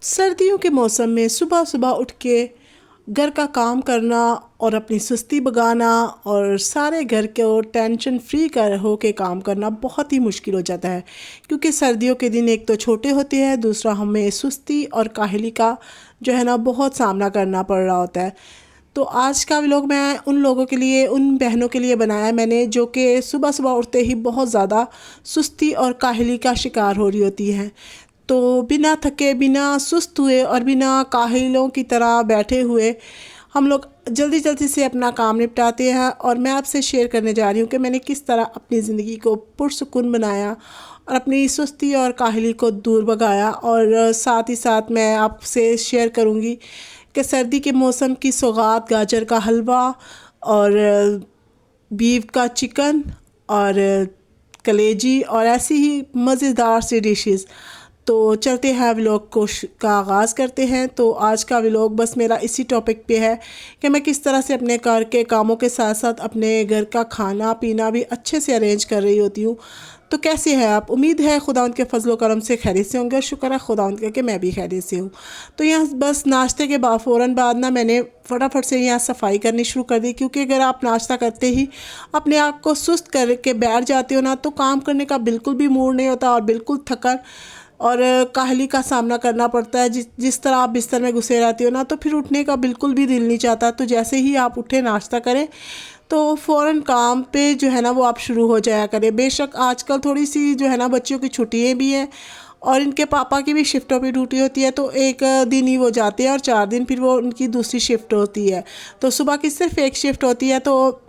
सर्दियों के मौसम में सुबह सुबह उठ के घर का काम करना और अपनी सुस्ती भगाना और सारे घर को टेंशन फ्री कर हो के काम करना बहुत ही मुश्किल हो जाता है। क्योंकि सर्दियों के दिन एक तो छोटे होते हैं, दूसरा हमें सुस्ती और काहली का जो है ना बहुत सामना करना पड़ रहा होता है। तो आज का व्लॉग मैं उन लोगों के लिए, उन बहनों के लिए बनाया मैंने जो कि सुबह सुबह उठते ही बहुत ज़्यादा सुस्ती और काहली का शिकार हो रही होती हैं। तो बिना थके, बिना सुस्त हुए और बिना काहिलों की तरह बैठे हुए हम लोग जल्दी जल्दी से अपना काम निपटाते हैं। और मैं आपसे शेयर करने जा रही हूँ कि मैंने किस तरह अपनी ज़िंदगी को पुरसुकून बनाया और अपनी सुस्ती और काहली को दूर भगाया। और साथ ही साथ मैं आपसे शेयर करूँगी कि सर्दी के मौसम की सौगात गाजर का हलवा और बीफ का चिकन और कलेजी और ऐसी ही मज़ेदार सी डिशेस। तो चलते हैं व्लॉग को का आगाज़ करते हैं। तो आज का व्लॉग बस मेरा इसी टॉपिक पे है कि मैं किस तरह से अपने घर के कामों के साथ साथ अपने घर का खाना पीना भी अच्छे से अरेंज कर रही होती हूँ। तो कैसे हैं आप? उम्मीद है खुदावंद के फजलो करम से खैरियत से होंगे। शुक्र है खुदावंद का कि मैं भी खैरियत से हूँ। तो यहाँ बस नाश्ते के बाद फ़ौरन बाद ना मैंने फटाफट से यहाँ सफाई करनी शुरू कर दी। क्योंकि अगर आप नाश्ता करते ही अपने आप को सुस्त करके बैठ जाते हो ना, तो काम करने का बिल्कुल भी मूड नहीं होता और बिल्कुल थकन और काहली का सामना करना पड़ता है। जिस तरह आप बिस्तर में घुसे रहते हो ना, तो फिर उठने का बिल्कुल भी दिल नहीं चाहता। तो जैसे ही आप उठे, नाश्ता करें, तो फ़ौरन काम पे जो है ना वो आप शुरू हो जाया करें। बेशक आजकल थोड़ी सी जो है ना बच्चों की छुट्टियाँ भी हैं और इनके पापा की भी शिफ्टों पे ड्यूटी होती है। तो एक दिन ही वो जाते हैं और 4 दिन फिर वो उनकी दूसरी शिफ्ट होती है। तो सुबह की सिर्फ एक शिफ्ट होती है। तो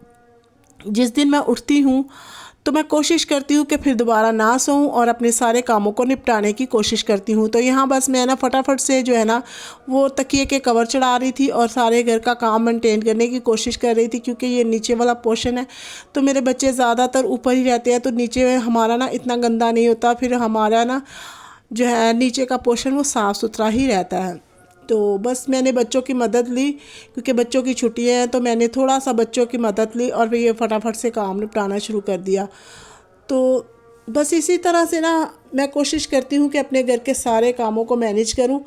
जिस दिन मैं उठती हूँ तो मैं कोशिश करती हूँ कि फिर दोबारा ना सोऊं और अपने सारे कामों को निपटाने की कोशिश करती हूँ। तो यहाँ बस मैं ना फटाफट से जो है ना वो तकिए के कवर चढ़ा रही थी और सारे घर का काम मेंटेन करने की कोशिश कर रही थी। क्योंकि ये नीचे वाला पोर्शन है तो मेरे बच्चे ज़्यादातर ऊपर ही रहते हैं, तो नीचे हमारा ना इतना गंदा नहीं होता। फिर हमारा ना जो है नीचे का पोर्शन वो साफ़ सुथरा ही रहता है। तो बस मैंने बच्चों की मदद ली क्योंकि बच्चों की छुट्टियां हैं। तो मैंने थोड़ा सा बच्चों की मदद ली और फिर ये फटाफट से काम निपटाना शुरू कर दिया। तो बस इसी तरह से ना मैं कोशिश करती हूँ कि अपने घर के सारे कामों को मैनेज करूँ।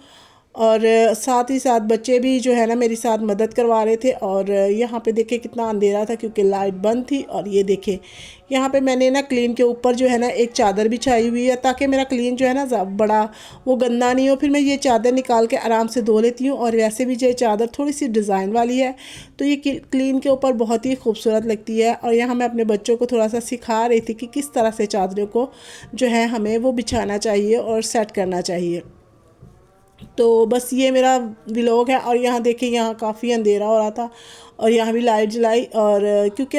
और साथ ही साथ बच्चे भी जो है ना मेरी साथ मदद करवा रहे थे। और यहाँ पे देखे कितना अंधेरा था क्योंकि लाइट बंद थी। और ये देखे यहाँ पे मैंने ना क्लीन के ऊपर जो है ना एक चादर बिछाई हुई है ताकि मेरा क्लीन जो है ना बड़ा वो गंदा नहीं हो। फिर मैं ये चादर निकाल के आराम से धो लेती हूँ। और वैसे भी ये चादर थोड़ी सी डिज़ाइन वाली है तो ये क्लीन के ऊपर बहुत ही खूबसूरत लगती है। और यहाँ मैं अपने बच्चों को थोड़ा सा सिखा रही थी कि किस तरह से चादरों को जो है हमें वो बिछाना चाहिए और सेट करना चाहिए। तो बस ये मेरा व्लॉग है। और यहाँ देखिए यहाँ काफ़ी अंधेरा हो रहा था और यहाँ भी लाइट जलाई। और क्योंकि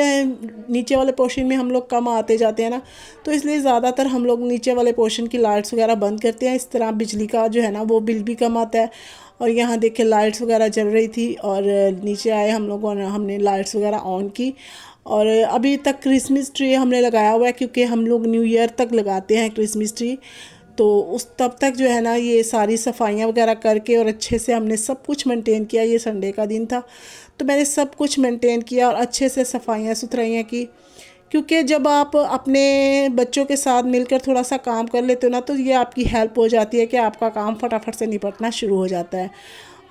नीचे वाले पोर्शन में हम लोग कम आते जाते हैं ना, तो इसलिए ज़्यादातर हम लोग नीचे वाले पोर्शन की लाइट्स वगैरह बंद करते हैं। इस तरह बिजली का जो है ना वो बिल भी कम आता है। और यहाँ देखिए लाइट्स वगैरह जल रही थी और नीचे आए हम लोगों ने, हमने लाइट्स वगैरह ऑन की। और अभी तक क्रिसमस ट्री हमने लगाया हुआ है क्योंकि हम लोग न्यू ईयर तक लगाते हैं क्रिसमस ट्री। तो उस तब तक जो है ना ये सारी सफाइयाँ वगैरह करके और अच्छे से हमने सब कुछ मेंटेन किया। ये संडे का दिन था तो मैंने सब कुछ मेंटेन किया और अच्छे से सफाइयाँ सुथराइयाँ की। क्योंकि जब आप अपने बच्चों के साथ मिलकर थोड़ा सा काम कर लेते हो ना, तो ये आपकी हेल्प हो जाती है कि आपका काम फटाफट से निपटना शुरू हो जाता है।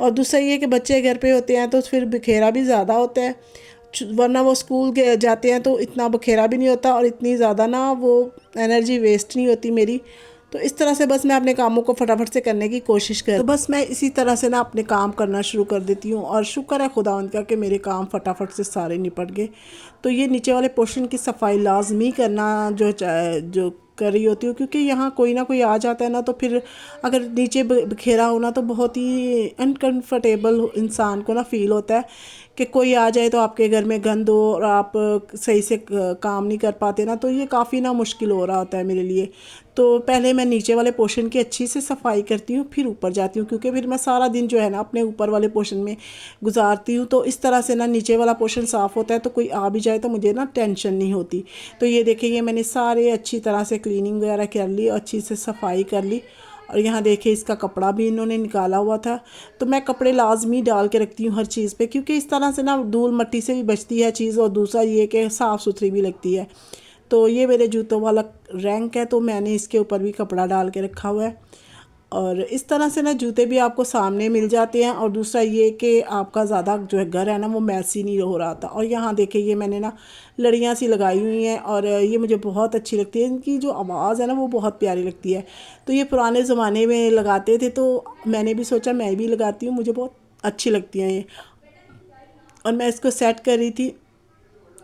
और दूसरा ये कि बच्चे घर पे होते हैं तो फिर बिखेरा भी ज़्यादा होता है, वरना वो स्कूल जाते हैं तो इतना बखेरा भी नहीं होता और इतनी ज़्यादा ना वो एनर्जी वेस्ट नहीं होती मेरी। तो इस तरह से बस मैं अपने कामों को फटाफट से करने की कोशिश कर, तो बस मैं इसी तरह से ना अपने काम करना शुरू कर देती हूँ। और शुक्र है खुदावंद का कि मेरे काम फटाफट से सारे निपट गए। तो ये नीचे वाले पोर्शन की सफाई लाजमी करना जो कर रही होती हूँ। क्योंकि यहाँ कोई ना कोई आ जाता है ना, तो फिर अगर नीचे बिखेरा हो ना तो बहुत ही अनकंफर्टेबल इंसान को ना फील होता है कि कोई आ जाए तो आपके घर में गंद हो और आप सही से काम नहीं कर पाते ना, तो ये काफ़ी ना मुश्किल हो रहा होता है मेरे लिए। तो पहले मैं नीचे वाले पोर्शन की अच्छी से सफाई करती हूँ, फिर ऊपर जाती हूँ क्योंकि फिर मैं सारा दिन जो है ना अपने ऊपर वाले पोर्शन में गुजारती हूँ। तो इस तरह से ना नीचे वाला पोर्शन साफ़ होता है तो कोई आ भी जाए तो मुझे ना टेंशन नहीं होती। तो ये देखिए ये मैंने सारे अच्छी तरह से क्लीनिंग वगैरह कर ली, अच्छी से सफाई कर ली। और यहाँ देखिए इसका कपड़ा भी इन्होंने निकाला हुआ था। तो मैं कपड़े लाजमी डाल के रखती हूँ हर चीज़ पे, क्योंकि इस तरह से ना धूल मट्टी से भी बचती है चीज़ और दूसरा ये कि साफ़ सुथरी भी लगती है। तो ये मेरे जूतों वाला रैंक है तो मैंने इसके ऊपर भी कपड़ा डाल के रखा हुआ है। और इस तरह से ना जूते भी आपको सामने मिल जाते हैं। और दूसरा ये कि आपका ज़्यादा जो है घर है ना वो मैसी नहीं हो रहा था। और यहाँ देखिए ये मैंने ना लड़ियाँ सी लगाई हुई हैं और ये मुझे बहुत अच्छी लगती है। इनकी जो आवाज़ है ना वो बहुत प्यारी लगती है। तो ये पुराने ज़माने में लगाते थे तो मैंने भी सोचा मैं भी लगाती हूँ, मुझे बहुत अच्छी लगती हैं ये। और मैं इसको सेट कर रही थी,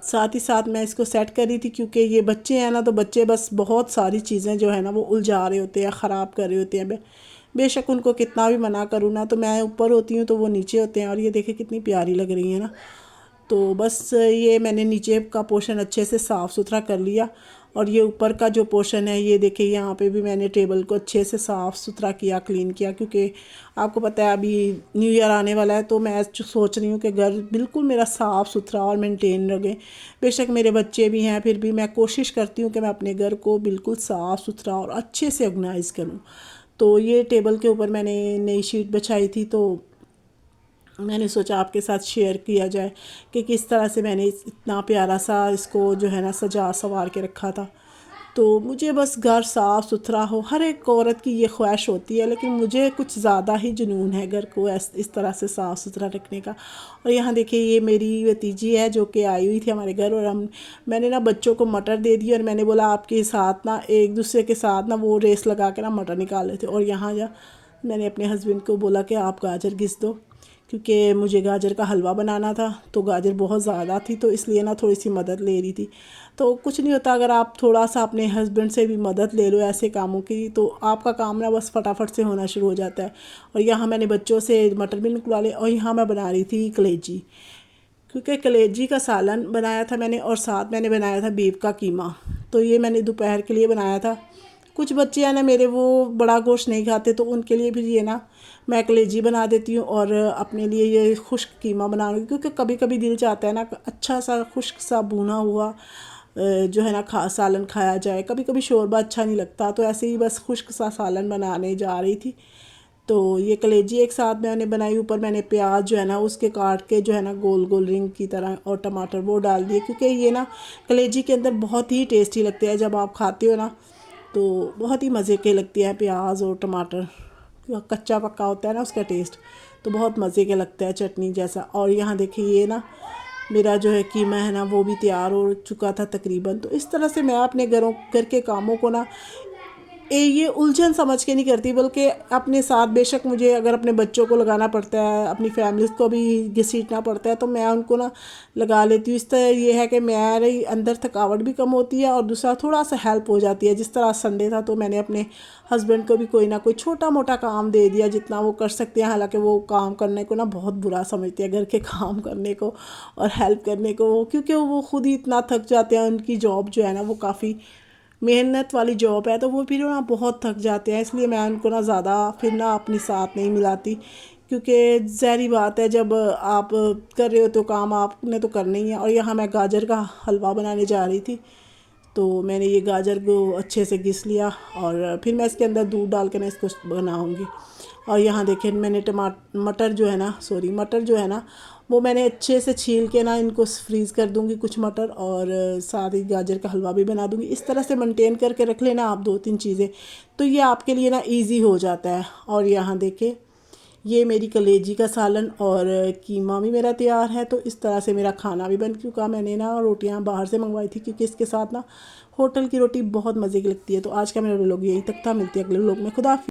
साथ ही साथ मैं इसको सेट कर रही थी क्योंकि ये बच्चे हैं ना, तो बच्चे बस बहुत सारी चीज़ें जो है ना वो उलझा रहे होते हैं, ख़राब कर रहे होते हैं। बेशक उनको कितना भी मना करूँ ना, तो मैं ऊपर होती हूँ तो वो नीचे होते हैं। और ये देखिए कितनी प्यारी लग रही है ना। तो बस ये मैंने नीचे का पोर्शन अच्छे से साफ़ सुथरा कर लिया। और ये ऊपर का जो पोर्शन है ये देखिए यहाँ पे भी मैंने टेबल को अच्छे से साफ़ सुथरा किया, क्लीन किया, क्योंकि आपको पता है अभी न्यू ईयर आने वाला है। तो मैं सोच रही हूँ कि घर बिल्कुल मेरा साफ़ सुथरा और मेंटेन रहे। बेशक मेरे बच्चे भी हैं, फिर भी मैं कोशिश करती हूँ कि मैं अपने घर को बिल्कुल साफ़ सुथरा और अच्छे से ऑर्गेनाइज़ करूँ। तो ये टेबल के ऊपर मैंने नई शीट बिछाई थी, तो मैंने सोचा आपके साथ शेयर किया जाए कि किस तरह से मैंने इतना प्यारा सा इसको जो है ना सजा सवार के रखा था। तो मुझे बस घर साफ़ सुथरा हो, हर एक औरत की ये ख्वाहिश होती है, लेकिन मुझे कुछ ज़्यादा ही जुनून है घर को इस तरह से साफ़ सुथरा रखने का। और यहाँ देखिए ये मेरी भतीजी है जो कि आई हुई थी हमारे घर, और मैंने ना बच्चों को मटर दे दिए और मैंने बोला आपके साथ ना एक दूसरे के साथ ना वो रेस लगा के ना मटर निकाल लेते। और यहाँ मैंने अपने हस्बैंड को बोला कि आप गाजर घिस दो, क्योंकि मुझे गाजर का हलवा बनाना था। तो गाजर बहुत ज़्यादा थी तो इसलिए ना थोड़ी सी मदद ले रही थी। तो कुछ नहीं होता अगर आप थोड़ा सा अपने हस्बैंड से भी मदद ले लो ऐसे कामों की, तो आपका काम ना बस फटाफट से होना शुरू हो जाता है। और यहाँ मैंने बच्चों से मटर भी निकलवा लिए। और यहाँ मैं बना रही थी कलेजी, क्योंकि कलेजी का सालन बनाया था मैंने, और साथ मैंने बनाया था बीफ का कीमा। तो ये मैंने दोपहर के लिए बनाया था। कुछ बच्चे हैं ना मेरे वो बड़ा गोश्त नहीं खाते, तो उनके लिए फिर ये ना मैं कलेजी बना देती हूँ और अपने लिए ये खुश्क कीमा बनाऊँगी, क्योंकि कभी कभी दिल चाहता है ना अच्छा सा खुश्क सा भुना हुआ जो है ना सालन खाया जाए। कभी कभी शोरबा अच्छा नहीं लगता, तो ऐसे ही बस खुश्क सा सालन बनाने जा रही थी। तो ये कलेजी एक साथ मैंने बनाई, ऊपर मैंने प्याज जो है ना उसके काट के जो है ना गोल गोल रिंग की तरह, और टमाटर वो डाल दिए, क्योंकि ये ना कलेजी के अंदर बहुत ही टेस्टी लगते हैं। जब आप खाते हो ना तो बहुत ही मज़े के लगते हैं प्याज और टमाटर, कच्चा पक्का होता है ना उसका टेस्ट, तो बहुत मज़े के लगता है चटनी जैसा। और यहाँ देखिए ये ना मेरा जो है कीमा है ना वो भी तैयार हो चुका था तकरीबन। तो इस तरह से मैं अपने घर के कामों को ना ये उलझन समझ के नहीं करती, बल्कि अपने साथ बेशक मुझे अगर अपने बच्चों को लगाना पड़ता है, अपनी फैमिली को भी घसीटना पड़ता है, तो मैं उनको ना लगा लेती हूँ। इस तरह ये है कि मेरे अंदर थकावट भी कम होती है और दूसरा थोड़ा सा हेल्प हो जाती है। जिस तरह संडे था तो मैंने अपने हस्बैंड को भी कोई ना कोई छोटा मोटा काम दे दिया जितना वो कर सकते हैं। हालांकि वो काम करने को ना बहुत बुरा समझते हैं, घर के काम करने को और हेल्प करने को, क्योंकि वो खुद ही इतना थक जाते हैं। उनकी जॉब जो है ना वो काफ़ी मेहनत वाली जॉब है, तो वो फिर ना बहुत थक जाते हैं। इसलिए मैं उनको ना ज़्यादा फिर ना अपने साथ नहीं मिलाती, क्योंकि ज़ाहिर बात है जब आप कर रहे हो तो काम आपने तो करना ही है। और यहाँ मैं गाजर का हलवा बनाने जा रही थी, तो मैंने ये गाजर को अच्छे से घिस लिया और फिर मैं इसके अंदर दूध डाल के ना इसको बनाऊँगी। और यहाँ देखिए मैंने मटर जो है ना मटर जो है ना वो मैंने अच्छे से छील के ना इनको फ्रीज़ कर दूँगी कुछ मटर, और साथ ही गाजर का हलवा भी बना दूँगी। इस तरह से मेंटेन करके रख लेना आप दो तीन चीज़ें, तो ये आपके लिए ना इजी हो जाता है। और यहाँ देखिए ये मेरी कलेजी का सालन और कीमा भी मेरा तैयार है। तो इस तरह से मेरा खाना भी बन चुका। मैंने ना रोटियां बाहर से मंगवाई थी, क्योंकि इसके साथ ना होटल की रोटी बहुत मज़े की लगती है। तो आज का मेरा व्लॉग यही तक था, मिलती है अगले व्लॉग में। खुदा हाफिज़।